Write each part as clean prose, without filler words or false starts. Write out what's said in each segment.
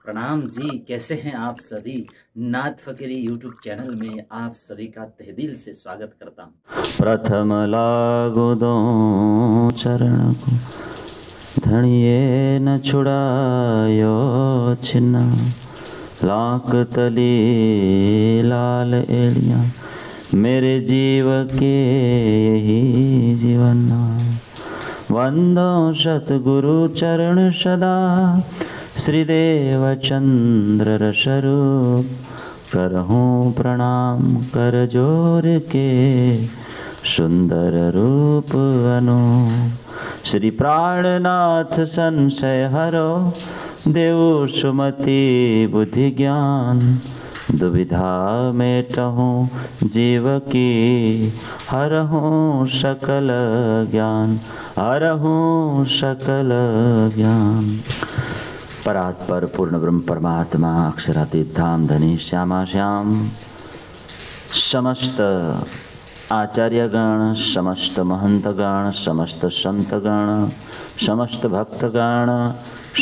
प्रणाम जी। कैसे हैं आप सभी। नाथ फकीरी यूट्यूब चैनल में आप सभी का तहे दिल से स्वागत करता हूँ। प्रथम लागो दो चरण को धनिये न छुड़ायो छिन्ना लाख तली लाल एड़िया मेरे जीव के यही जीवन वंदो सतगुरु चरण सदा श्रीदेव चंद्र स्वरूप करहूँ प्रणाम कर जोर के सुंदर रूप अनु श्री प्राणनाथ संशय हरो देव सुमति बुद्धि ज्ञान दुविधा मेटहूँ जीव की हरहूँ सकल ज्ञान हरहूँ सकल ज्ञान। परात्पर पूर्ण ब्रह्म परमात्मा अक्षरातीत धाम धनी श्यामा श्याम समस्त आचार्यगण समस्त महंतगण समस्त संतगण समस्त भक्तगण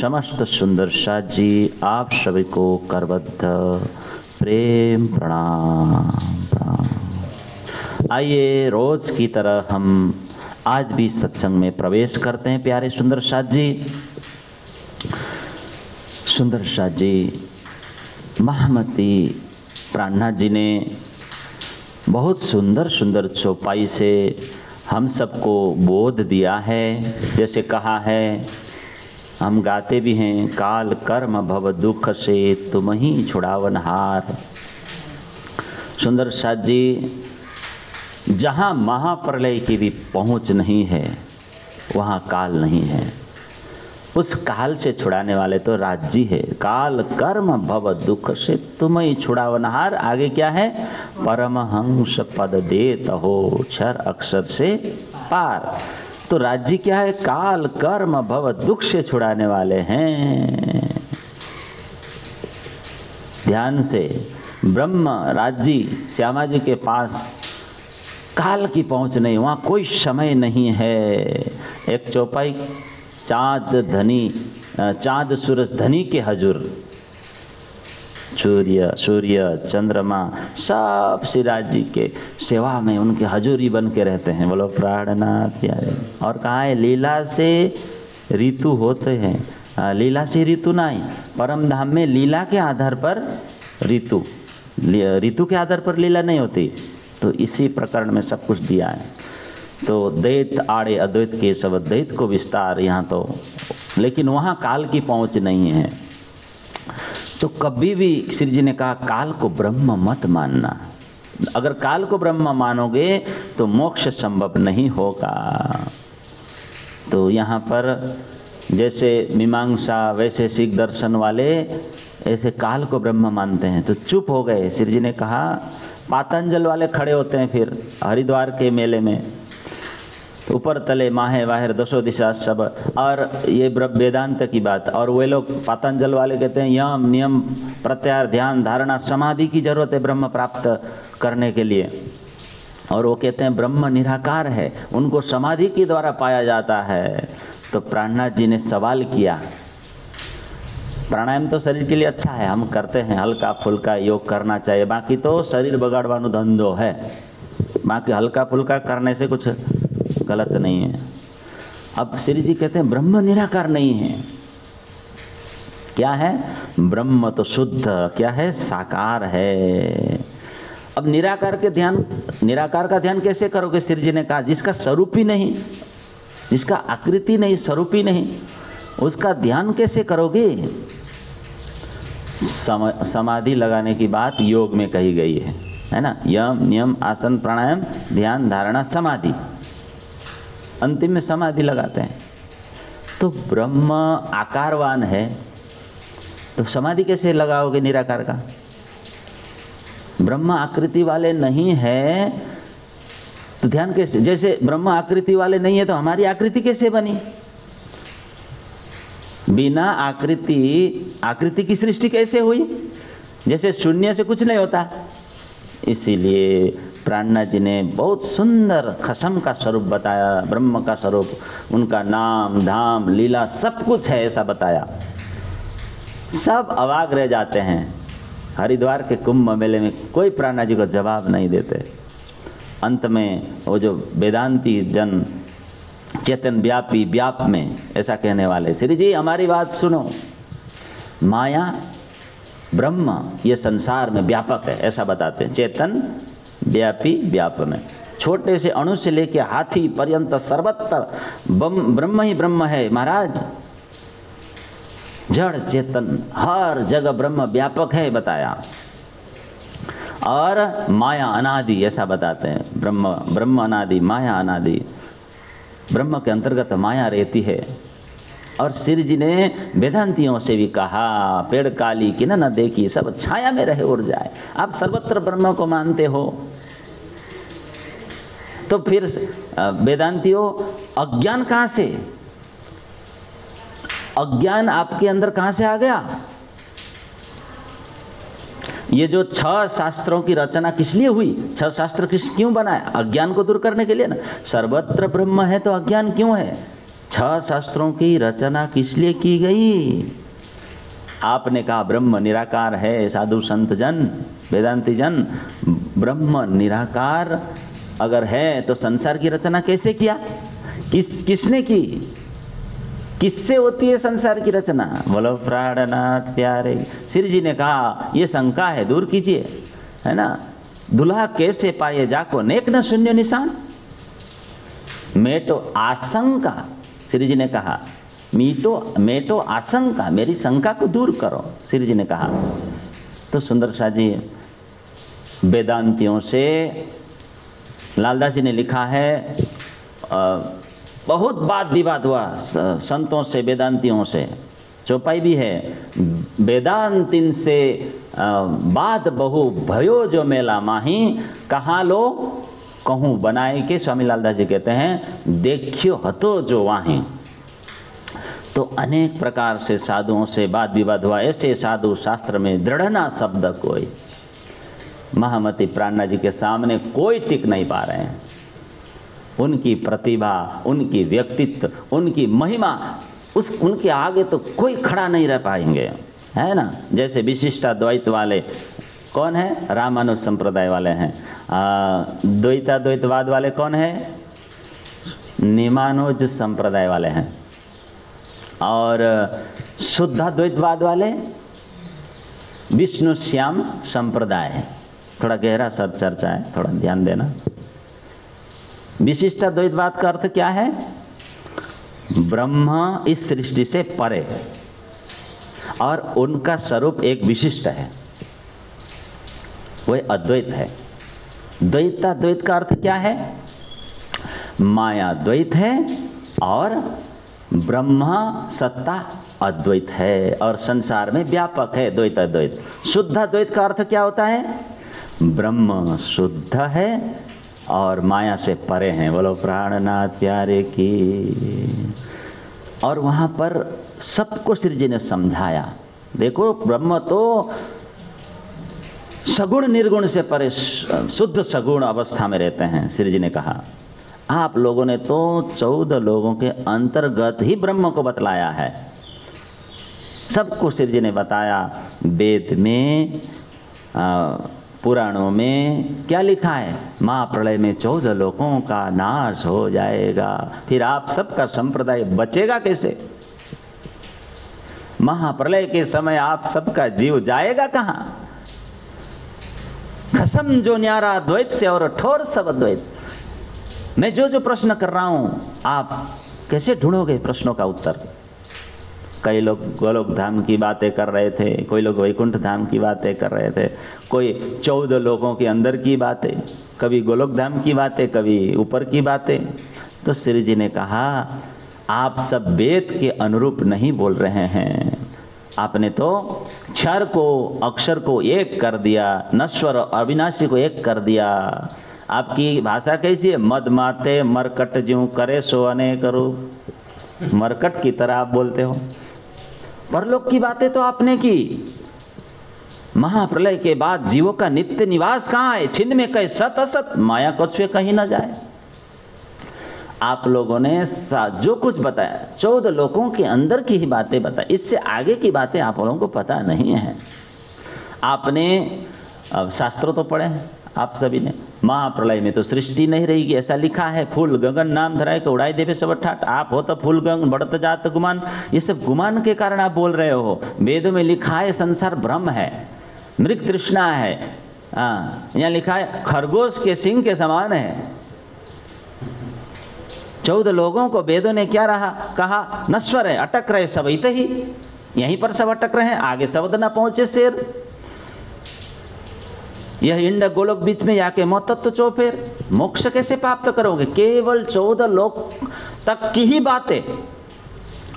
समस्त सुंदर साथ जी आप सभी को करबद्ध प्रेम प्रणाम प्रणाम। आइए रोज की तरह हम आज भी सत्संग में प्रवेश करते हैं। प्यारे सुंदर साथ जी, सुंदर साथ जी महामती प्राणनाथ जी ने बहुत सुंदर सुंदर चौपाई से हम सबको बोध दिया है। जैसे कहा है, हम गाते भी हैं, काल कर्म भव दुख से तुम ही छुड़ावनहार। सुंदर साथ जी, जहाँ महाप्रलय की भी पहुँच नहीं है वहाँ काल नहीं है। उस काल से छुड़ाने वाले तो राज जी है। काल कर्म भव दुख से तुम ही छुड़ावनहार। आगे क्या है, परमहंस पद देत हो क्षर अक्षर से पार। तो राज जी क्या है, काल कर्म भव दुख से छुड़ाने वाले हैं। ध्यान से, ब्रह्म राज जी श्यामा जी के पास काल की पहुंच नहीं, वहाँ कोई समय नहीं है। एक चौपाई, चाँद सूरज धनी के हजूर, सूर्य चंद्रमा सब श्रीराज जी के सेवा में उनके हजूरी बन के रहते हैं। बोलो प्राणनाथ। और कहाँ है, लीला से ऋतु होते हैं। लीला से ऋतु नहीं, परम धाम में लीला के आधार पर ऋतु के आधार पर लीला नहीं होती। तो इसी प्रकरण में सब कुछ दिया है। तो द्वैत आड़े अद्वैत के सब अद्वैत को विस्तार यहाँ तो, लेकिन वहाँ काल की पहुँच नहीं है। तो कभी भी श्री जी ने कहा काल को ब्रह्म मत मानना। अगर काल को ब्रह्म मानोगे तो मोक्ष संभव नहीं होगा। तो यहाँ पर जैसे मीमांसा वैशेषिक दर्शन वाले ऐसे काल को ब्रह्म मानते हैं, तो चुप हो गए। श्री जी ने कहा, पातंजल वाले खड़े होते हैं फिर हरिद्वार के मेले में, ऊपर तले माहे बाहर दसों दिशा सब, और ये वेदांत की बात। और वे लोग पातंजल वाले कहते हैं यम नियम प्रत्याहार ध्यान धारणा समाधि की जरूरत है ब्रह्म प्राप्त करने के लिए। और वो कहते हैं ब्रह्म निराकार है, उनको समाधि के द्वारा पाया जाता है। तो प्राणनाथ जी ने सवाल किया, प्राणायाम तो शरीर के लिए अच्छा है, हम करते हैं, हल्का फुल्का योग करना चाहिए, बाकी तो शरीर बगाड़वानो धंधो है, बाकी हल्का फुल्का करने से कुछ गलत नहीं है। अब श्री जी कहते हैं ब्रह्म निराकार नहीं है। क्या है, ब्रह्म तो शुद्ध, क्या है, साकार है। अब निराकार का ध्यान कैसे करोगे। श्री जी ने कहा, जिसका स्वरूप ही नहीं, जिसका आकृति नहीं, स्वरूप ही नहीं, उसका ध्यान कैसे करोगे। समाधि लगाने की बात योग में कही गई है ना। यम नियम आसन प्राणायाम ध्यान धारणा समाधि, अंतिम में समाधि लगाते हैं। तो ब्रह्म आकारवान है, तो समाधि कैसे लगाओगे निराकार का। ब्रह्म आकृति वाले नहीं है तो ध्यान कैसे। जैसे ब्रह्म आकृति वाले नहीं है तो हमारी आकृति कैसे बनी। बिना आकृति की सृष्टि कैसे हुई। जैसे शून्य से कुछ नहीं होता। इसीलिए प्राणनाथ जी ने बहुत सुंदर खसम का स्वरूप बताया, ब्रह्म का स्वरूप, उनका नाम धाम लीला सब कुछ है ऐसा बताया। सब अवाक रह जाते हैं। हरिद्वार के कुंभ मेले में कोई प्राणा जी को जवाब नहीं देते। अंत में वो जो वेदांती जन चेतन व्यापी व्याप में ऐसा कहने वाले, श्री जी हमारी बात सुनो, माया ब्रह्म ये संसार में व्यापक है ऐसा बताते हैं। चेतन व्यापी व्याप में, छोटे से अणु से लेकर हाथी पर्यंत सर्वत्र ब्रह्म ही ब्रह्म है महाराज। जड़ चेतन हर जगह ब्रह्म व्यापक है बताया। और माया अनादि ऐसा बताते हैं। ब्रह्म अनादि, माया अनादि। ब्रह्म के अंतर्गत माया रहती है। और श्री जी ने वेदांतियों से भी कहा, पेड़ काली कि न देखी सब छाया में रहे उड़ जाए। आप सर्वत्र ब्रह्म को मानते हो, तो फिर वेदांतियों अज्ञान कहाँ से, अज्ञान आपके अंदर कहाँ से आ गया? ये जो 6 शास्त्रों की रचना किस लिए हुई? 6 शास्त्र क्यों बनाए? अज्ञान को दूर करने के लिए ना। सर्वत्र ब्रह्म है तो अज्ञान क्यों है? 6 शास्त्रों की रचना किस लिए की गई? आपने कहा ब्रह्म निराकार है। साधु संत जन, वेदांती जन, ब्रह्म निराकार अगर है तो संसार की रचना कैसे किया? किसने की? किससे होती है संसार की रचना? बोलो प्राणनाथ प्यारे। श्री जी ने कहा ये शंका है, दूर कीजिए, है ना। दुल्हा कैसे पाए जाको नेक न शून्य निशान। मेटो आशंका, श्री जी ने कहा मेटो आशंका, मेरी शंका को दूर करो, श्री जी ने कहा। तो सुंदर शाह जी वेदांतियों से, लालदास जी ने लिखा है, बहुत वाद विवाद हुआ संतों से वेदांतियों से, चौपाई भी है। वेदांतिन से बात बहु भयो जो मेला माही, कहाँ लो कहूँ बनाए के, स्वामी लालदास जी कहते हैं देखियो हतो जो वाही। तो अनेक प्रकार से साधुओं से वाद विवाद हुआ। ऐसे साधु शास्त्र में दृढ़ना शब्द कोई, महामती प्राणनाथ जी के सामने कोई टिक नहीं पा रहे हैं। उनकी प्रतिभा, उनकी व्यक्तित्व, उनकी महिमा, उनके आगे तो कोई खड़ा नहीं रह पाएंगे, है ना। जैसे विशिष्टाद्वैत वाले कौन है? रामानुज संप्रदाय वाले हैं। द्वैताद्वैतवाद वाले कौन है? निमानुज संप्रदाय वाले हैं। और शुद्धाद्वैतवाद वाले विष्णु श्याम संप्रदाय है। थोड़ा गहरा सर चर्चा है, थोड़ा ध्यान देना। विशिष्टाद्वैतवाद का अर्थ क्या है? ब्रह्म इस सृष्टि से परे है और उनका स्वरूप एक विशिष्ट है, वह अद्वैत है। द्वैताद्वैत का अर्थ क्या है? माया द्वैत है और ब्रह्म सत्ता अद्वैत है और संसार में व्यापक है द्वैताद्वैत। शुद्धाद्वैत का अर्थ क्या होता है? ब्रह्म शुद्ध है और माया से परे हैं। बोलो प्राणनाथ प्यारे की। और वहाँ पर सबको श्री जी ने समझाया, देखो ब्रह्म तो सगुण निर्गुण से परे शुद्ध सगुण अवस्था में रहते हैं। श्री जी ने कहा आप लोगों ने तो 14 लोगों के अंतर्गत ही ब्रह्म को बतलाया है। सबको श्री जी ने बताया। वेद में पुराणों में क्या लिखा है? महाप्रलय में 14 लोगों का नाश हो जाएगा, फिर आप सबका संप्रदाय बचेगा कैसे? महाप्रलय के समय आप सबका जीव जाएगा कहाँ? खसम जो न्यारा द्वैत से और ठोर सब द्वैत। मैं जो प्रश्न कर रहा हूं आप कैसे ढूंढोगे प्रश्नों का उत्तर? कई लोग गोलोक धाम की बातें कर रहे थे, कोई लोग वैकुंठ धाम की बातें कर रहे थे, कोई 14 लोगों के अंदर की बातें, कभी गोलोक धाम की बातें, कभी ऊपर की बातें। तो श्री जी ने कहा आप सब वेद के अनुरूप नहीं बोल रहे हैं। आपने तो क्षर को, अक्षर को एक कर दिया, नश्वर अविनाशी को एक कर दिया। आपकी भाषा कैसी है? मद माते मरकट ज्यों करे सो अने करो। मरकट की तरह आप बोलते हो। परलोक की बातें तो आपने की। महाप्रलय के बाद जीवों का नित्य निवास कहाँ है? छिन्न में कहे सत असत, माया कछुए कहीं न जाए। आप लोगों ने जो कुछ बताया 14 लोगों के अंदर की ही बातें बताई, इससे आगे की बातें आप लोगों को पता नहीं है। आपने अब शास्त्रों तो पढ़े हैं आप सभी ने, महाप्रलय में तो सृष्टि नहीं रहेगी ऐसा लिखा है, फूल गगन नाम धराए को उड़ाई देवे सब ठाट, आप हो तो फूल गगन बढ़त जात गुमान। ये सब गुमान के कारण आप बोल रहे हो। वेदों में लिखा है संसार ब्रह्म है, मृग तृष्णा है, यहाँ लिखा है खरगोश के सिंह के समान है। 14 लोगों को वेदों ने क्या कहा, नश्वर है, अटक रहे सब ही, यहीं पर सब अटक रहे हैं, आगे शब्द ना पहुंचे शेर। यह इंड गोलोक बीच में जाके तत्व चौफेर, मोक्ष कैसे प्राप्त करोगे? केवल 14 लोक तक की ही बातें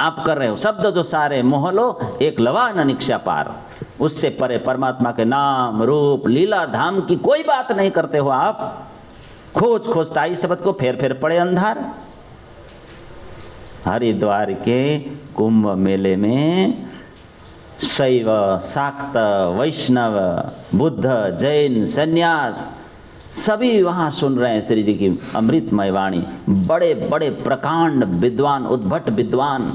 आप कर रहे हो। शब्द जो सारे मोह लो एक लवा न निक्षा पार, उससे परे परमात्मा के नाम रूप लीला धाम की कोई बात नहीं करते हो आप। खोज खोजता इस शब्द को फेर फेर पड़े अंधार। हरिद्वार के कुंभ मेले में शैव शाक्त वैष्णव बुद्ध जैन सन्यास सभी वहाँ सुन रहे हैं श्री जी की अमृतमय वाणी। बड़े बड़े प्रकांड विद्वान, उद्भट विद्वान,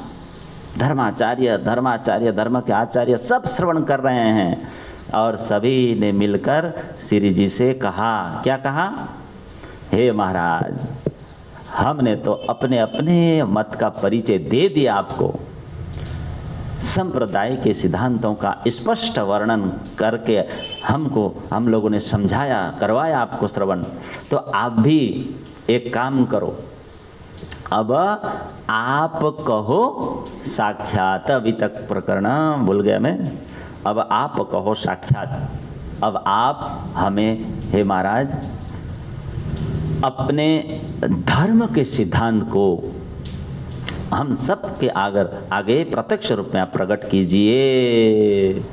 धर्माचार्य धर्म के आचार्य सब श्रवण कर रहे हैं। और सभी ने मिलकर श्री जी से कहा, क्या कहा? हे महाराज, हमने तो अपने अपने मत का परिचय दे दिया आपको, संप्रदाय के सिद्धांतों का स्पष्ट वर्णन करके हम लोगों ने समझाया, करवाया आपको श्रवण। तो आप भी एक काम करो, अब आप कहो साक्षात। अभी तक प्रकरण भूल गया मैं, अब आप कहो साक्षात। अब आप हमें, हे महाराज, अपने धर्म के सिद्धांत को हम सब के आगे प्रत्यक्ष रूप में आप प्रकट कीजिए।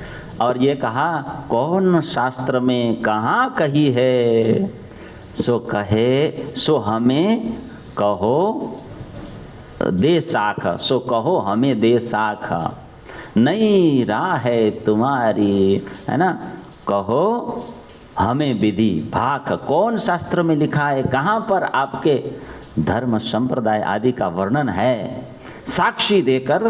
और ये कहा, कौन शास्त्र में कहाँ कही है, सो कहे सो हमें कहो दे साख, सो कहो हमें दे साख, नई राह है तुम्हारी, है ना, कहो हमें विधि भाख। कौन शास्त्र में लिखा है, कहाँ पर आपके धर्म संप्रदाय आदि का वर्णन है, साक्षी देकर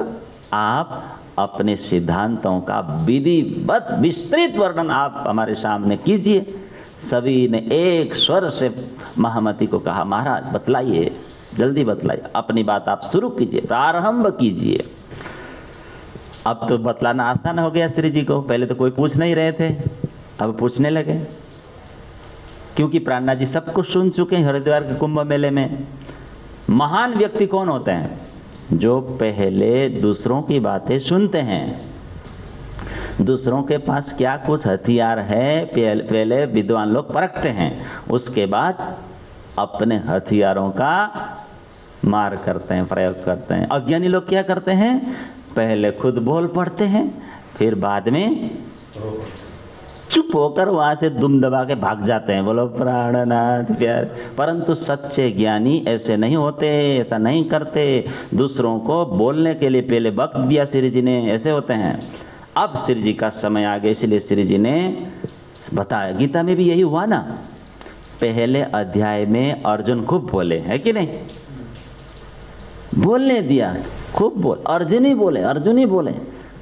आप अपने सिद्धांतों का विधिवत विस्तृत वर्णन आप हमारे सामने कीजिए। सभी ने एक स्वर से महामती को कहा, महाराज बतलाइए, जल्दी बतलाइए, अपनी बात आप शुरू कीजिए, प्रारंभ कीजिए। अब तो बतलाना आसान हो गया श्री जी को, पहले तो कोई पूछ नहीं रहे थे, अब पूछने लगे, क्योंकि प्राणनाथ जी सब कुछ सुन चुके हैं हरिद्वार के कुंभ मेले में। महान व्यक्ति कौन होते हैं? जो पहले दूसरों की बातें सुनते हैं, दूसरों के पास क्या कुछ हथियार है पहले विद्वान लोग परखते हैं, उसके बाद अपने हथियारों का मार करते हैं, प्रयोग करते हैं। अज्ञानी लोग क्या करते हैं, पहले खुद बोल पड़ते हैं, फिर बाद में चुप होकर वहाँ से दुम दबा के भाग जाते हैं। बोलो प्राणनाथ प्यार। परंतु सच्चे ज्ञानी ऐसे नहीं होते, ऐसा नहीं करते। दूसरों को बोलने के लिए पहले वक्त दिया श्री जी ने, ऐसे होते हैं। अब श्री जी का समय आ गया, इसलिए श्री जी ने बताया। गीता में भी यही हुआ ना, पहले अध्याय में अर्जुन खूब बोले, है कि नहीं, बोलने दिया, खूब बोल, अर्जुन ही बोले,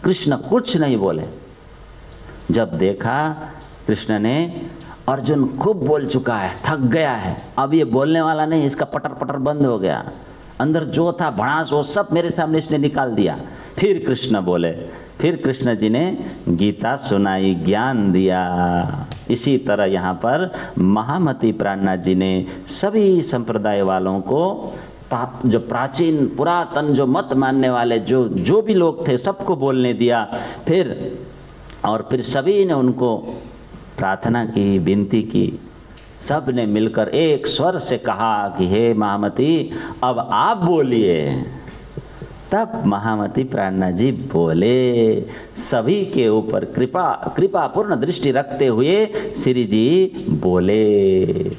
कृष्ण कुछ नहीं बोले। जब देखा कृष्ण ने अर्जुन खूब बोल चुका है, थक गया है, अब ये बोलने वाला नहीं, इसका पटर पटर बंद हो गया, अंदर जो था भड़ास वो सब मेरे सामने इसने निकाल दिया। फिर कृष्ण बोले, फिर कृष्ण जी ने गीता सुनाई, ज्ञान दिया। इसी तरह यहाँ पर महामती प्राणनाथ जी ने सभी संप्रदाय वालों को, जो प्राचीन पुरातन जो मत मानने वाले जो भी लोग थे, सबको बोलने दिया। फिर सभी ने उनको प्रार्थना की, विनती की। सब ने मिलकर एक स्वर से कहा कि हे महामती, अब आप बोलिए। तब महामती प्राणनाथ जी बोले। सभी के ऊपर कृपा पूर्ण दृष्टि रखते हुए श्री जी बोले।